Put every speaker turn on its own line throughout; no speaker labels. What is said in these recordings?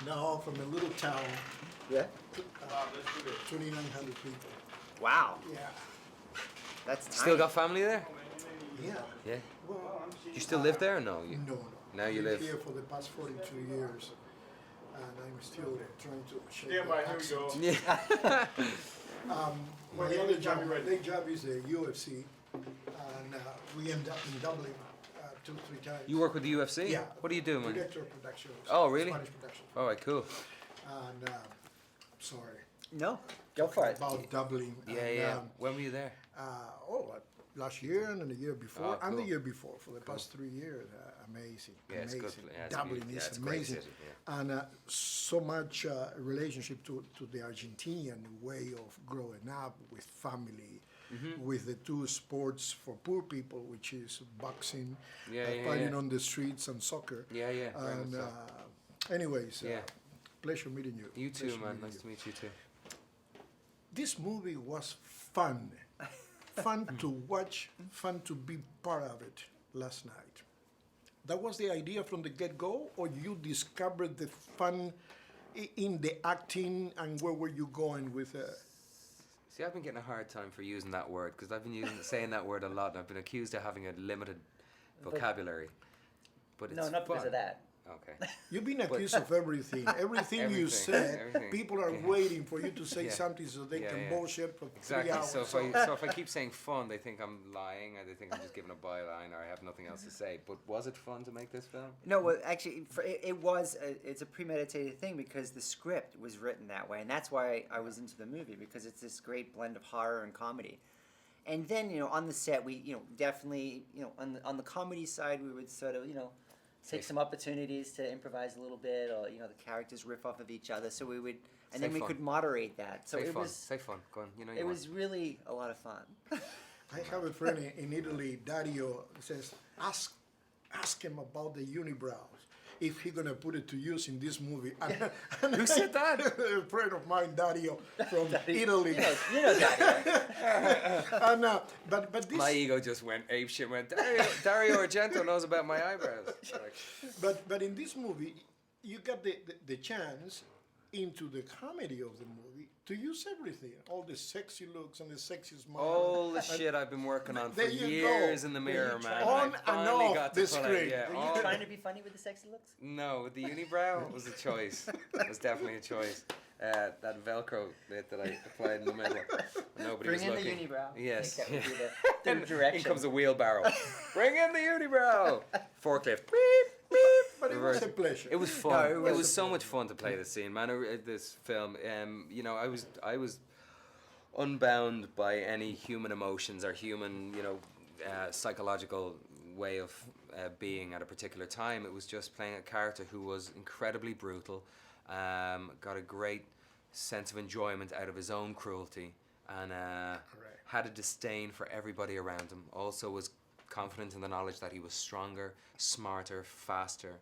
No, from a little town,
Yeah.
2,900 people.
Wow.
Yeah.
That's tiny.
Still got family there?
Yeah.
Yeah.
Well,
You still live there or no?
no.
Now you
I've
live.
lived here for the past 42 years, and I'm still trying to shape
Stand
the
by, here we go.
accent.
Yeah.
My other job, my day job is the UFC, and we end up in Dublin 2-3 times.
You work with the UFC?
Yeah.
What do you do, man?
Director of production.
Oh, really?
Spanish production.
All right, cool.
And sorry.
No, go for it.
About Dublin.
Yeah,
and,
yeah. When were you there?
Last year and the year before,
Oh,
and the
cool.
year before for the past 3 years. Amazing.
Yeah, it's
amazing.
good. Yeah, it's
Dublin
beautiful. Yeah,
is
it's a great
amazing.
city, yeah.
And so much relationship to the Argentinian way of growing up with family,
Mm-hmm.
with the two sports for poor people, which is boxing,
Yeah,
fighting
yeah.
on the streets, and soccer.
Yeah, yeah, very
And
much
anyways,
Yeah.
pleasure meeting you.
You too,
Pleasure
man.
meeting
Nice
you.
to meet you too.
This movie was fun. Fun to watch, fun to be part of it last night. That was the idea from the get-go, or you discovered the fun in the acting, and where were you going with it?
See, I've been getting a hard time for using that word because I've been saying that word a lot, and I've been accused of having a limited vocabulary. But it's
No, not because
fun.
of that.
Okay.
You've been accused of everything. Everything you said,
everything.
people are
Yeah.
waiting for you to say
Yeah.
something so they
Yeah,
can
yeah.
bullshit for 3
Exactly.
hours.
So if I keep saying fun, they think I'm lying, or they think I'm just giving a byline, or I have nothing else to say. But was it fun to make this film?
No, well, actually, it was. It's a premeditated thing because the script was written that way, and that's why I was into the movie, because it's this great blend of horror and comedy. And then, on the set, we, definitely, on the comedy side, we would sort of, take some opportunities to improvise a little bit, or the characters riff off of each other. So we would, and then we could moderate that. So
Say
it
fun.
was.
Say fun. Go on.
It was really a lot of fun.
I have a friend in Italy, Dario, says, ask him about the unibrows, if he's going to put it to use in this movie. And
Who said that?
A friend of mine, Dario, from Italy.
You know that.
And, but this,
My ego just went apeshit. Went Dario Argento knows about my eyebrows. Like,
but in this movie, you got the chance into the comedy of the movie to use everything, all the sexy looks and the sexy smile.
all the shit I've been working on for
There you
years
go.
in the
There
mirror,
you
man.
try. On
I
and
finally
off
got to
the
pull it,
screen.
yeah,
Were you
all-
trying to be funny with the sexy looks?
No, with the unibrow was a choice. It was definitely a choice. That Velcro bit that I applied in the middle. Nobody
Bring
was
in
looking.
the unibrow.
Yes.
I think that would be the
And
direction.
in comes a wheelbarrow. Bring in the unibrow. Forklift. Beep, beep.
But it was a pleasure.
It was fun.
No,
it was so much fun to play this scene, man. This film. I was unbound by any human emotions or human, psychological way of being at a particular time. It was just playing a character who was incredibly brutal, got a great sense of enjoyment out of his own cruelty, and had a disdain for everybody around him. Also was confident in the knowledge that he was stronger, smarter, faster,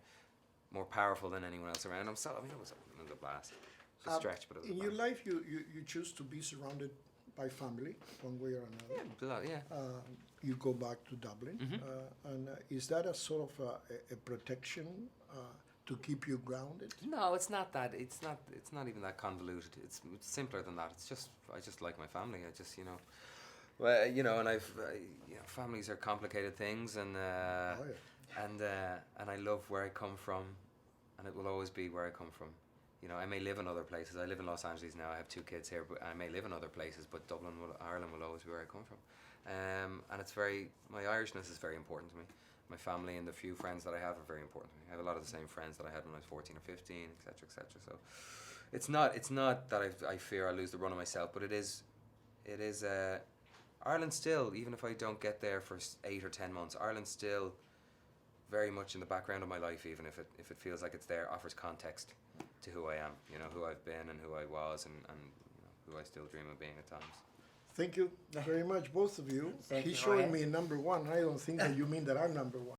more powerful than anyone else around him. So it was a blast. It's a stretch, but it was
In
a
your
blast.
life, you choose to be surrounded by family, one way or another.
Yeah.
You go back to Dublin, and is that a sort of a protection to keep you grounded?
No, it's not that. It's not even that convoluted. It's simpler than that. It's just I just like my family. I just well, and I've families are complicated things, and and I love where I come from, and it will always be where I come from. I may live in other places. I live in Los Angeles now. I have 2 kids here, but I may live in other places. But Ireland will always be where I come from, and it's my Irishness is very important to me. My family and the few friends that I have are very important to me. I have a lot of the same friends that I had when I was 14 or 15, etc., etc. So, it's not that I fear I'll lose the run of myself, but it is. Ireland still, even if I don't get there for 8 or 10 months, Ireland still very much in the background of my life, even if it feels like it's there, offers context to who I am, who I've been and who I was, and who I still dream of being at times.
Thank you very much, both of you.
Thank
He's
you,
showing
Ryan.
me number 1. I don't think that you mean that I'm number 1.